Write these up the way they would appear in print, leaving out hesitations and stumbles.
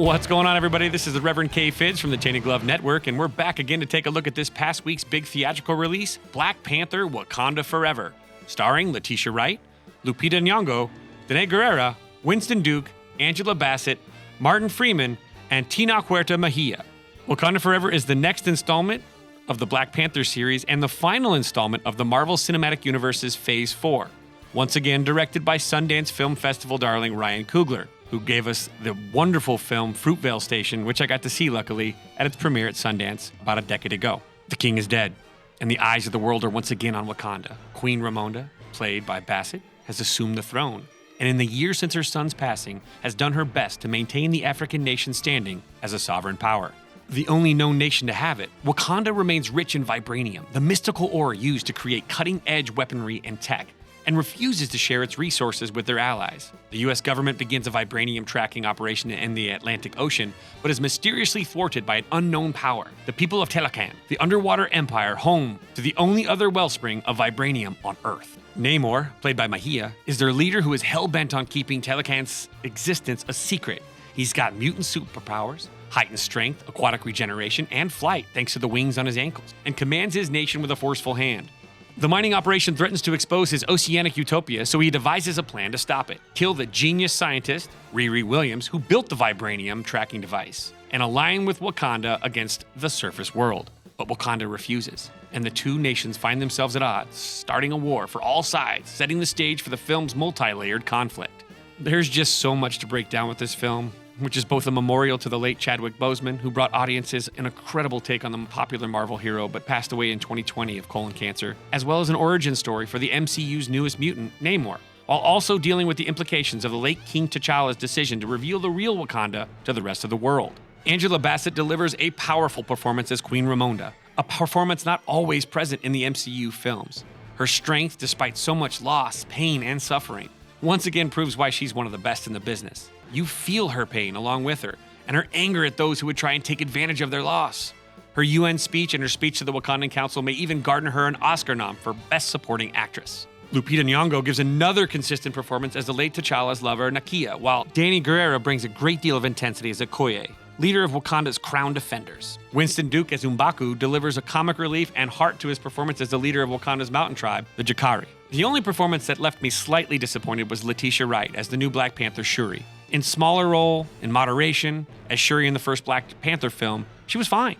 What's going on, everybody? This is the Reverend KFidds from the Tainted Glove Network, and we're back again to take a look at this past week's big theatrical release, Black Panther: Wakanda Forever, starring Letitia Wright, Lupita Nyong'o, Danai Gurira, Winston Duke, Angela Bassett, Martin Freeman, and Tina Huerta Mejia. Wakanda Forever is the next installment of the Black Panther series and the final installment of the Marvel Cinematic Universe's Phase 4, once again directed by Sundance Film Festival darling Ryan Coogler, who gave us the wonderful film Fruitvale Station, which I got to see, luckily, at its premiere at Sundance about a decade ago. The king is dead, and the eyes of the world are once again on Wakanda. Queen Ramonda, played by Bassett, has assumed the throne, and in the years since her son's passing, has done her best to maintain the African nation's standing as a sovereign power. The only known nation to have it, Wakanda remains rich in vibranium, the mystical ore used to create cutting-edge weaponry and tech, and refuses to share its resources with their allies. The U.S. government begins a vibranium tracking operation in the Atlantic Ocean, but is mysteriously thwarted by an unknown power, the people of Talokan, the underwater empire home to the only other wellspring of vibranium on Earth. Namor, played by Mejia, is their leader who is hell-bent on keeping Talokan's existence a secret. He's got mutant superpowers, heightened strength, aquatic regeneration, and flight thanks to the wings on his ankles, and commands his nation with a forceful hand. The mining operation threatens to expose his oceanic utopia, so he devises a plan to stop it. Kill the genius scientist, Riri Williams, who built the vibranium tracking device, and align with Wakanda against the surface world. But Wakanda refuses, and the two nations find themselves at odds, starting a war for all sides, setting the stage for the film's multi-layered conflict. There's just so much to break down with this film, which is both a memorial to the late Chadwick Boseman, who brought audiences an incredible take on the popular Marvel hero but passed away in 2020 of colon cancer, as well as an origin story for the MCU's newest mutant, Namor, while also dealing with the implications of the late King T'Challa's decision to reveal the real Wakanda to the rest of the world. Angela Bassett delivers a powerful performance as Queen Ramonda, a performance not always present in the MCU films. Her strength, despite so much loss, pain, and suffering, once again proves why she's one of the best in the business. You feel her pain along with her, and her anger at those who would try and take advantage of their loss. Her UN speech and her speech to the Wakandan Council may even garner her an Oscar nom for Best Supporting Actress. Lupita Nyong'o gives another consistent performance as the late T'Challa's lover, Nakia, while Danai Gurira brings a great deal of intensity as Okoye, leader of Wakanda's Crown Defenders. Winston Duke as M'Baku delivers a comic relief and heart to his performance as the leader of Wakanda's mountain tribe, the Jakari. The only performance that left me slightly disappointed was Letitia Wright as the new Black Panther Shuri. In smaller role, in moderation, as Shuri in the first Black Panther film, she was fine.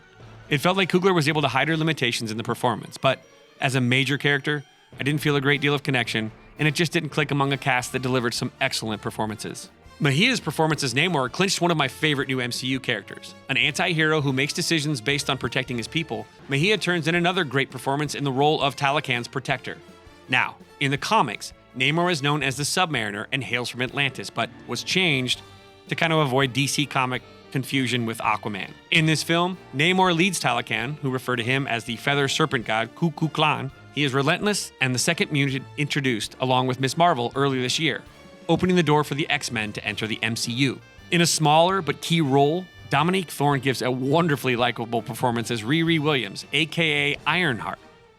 It felt like Coogler was able to hide her limitations in the performance, but as a major character, I didn't feel a great deal of connection, and it just didn't click among a cast that delivered some excellent performances. Mejia's performance as Namor clinched one of my favorite new MCU characters. An anti-hero who makes decisions based on protecting his people, Mejia turns in another great performance in the role of Talokan's protector. Now, in the comics, Namor is known as the Submariner and hails from Atlantis, but was changed to kind of avoid DC comic confusion with Aquaman. In this film, Namor leads Talokan, who refer to him as the feather serpent god Ku Klux Klan. He is relentless and the second mutant introduced along with Ms. Marvel earlier this year, opening the door for the X-Men to enter the MCU. In a smaller but key role, Dominique Thorne gives a wonderfully likable performance as Riri Williams, aka Ironheart,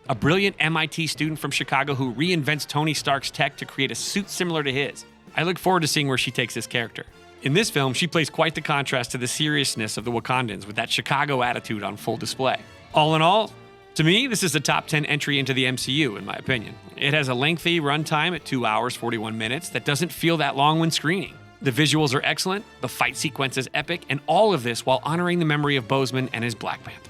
a brilliant MIT student from Chicago who reinvents Tony Stark's tech to create a suit similar to his. I look forward to seeing where she takes this character. In this film, she plays quite the contrast to the seriousness of the Wakandans with that Chicago attitude on full display. All in all, to me, this is a top 10 entry into the MCU, in my opinion. It has a lengthy runtime at 2 hours, 41 minutes that doesn't feel that long when screening. The visuals are excellent, the fight sequence is epic, and all of this while honoring the memory of Boseman and his Black Panther.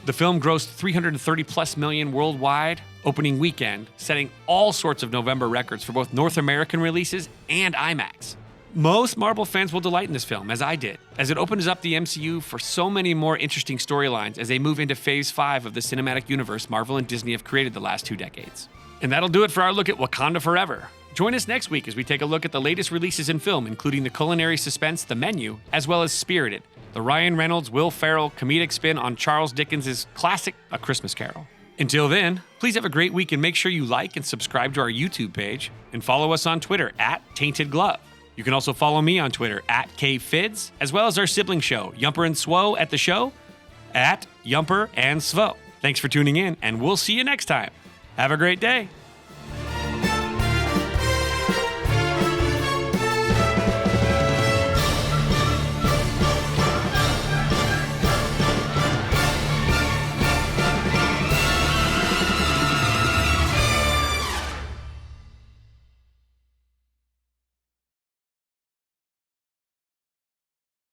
The film grossed $330+ million worldwide opening weekend, setting all sorts of November records for both North American releases and IMAX. Most Marvel fans will delight in this film, as I did, as it opens up the MCU for so many more interesting storylines as they move into Phase 5 of the cinematic universe Marvel and Disney have created the last 2 decades. And that'll do it for our look at Wakanda Forever. Join us next week as we take a look at the latest releases in film, including the culinary suspense The Menu, as well as Spirited, the Ryan Reynolds, Will Ferrell comedic spin on Charles Dickens' classic A Christmas Carol. Until then, please have a great week and make sure you like and subscribe to our YouTube page and follow us on Twitter at Tainted Glove. You can also follow me on Twitter at KFidds, as well as our sibling show, Yumper and Swo at the show, at Yumper and Svo. Thanks for tuning in, and we'll see you next time. Have a great day.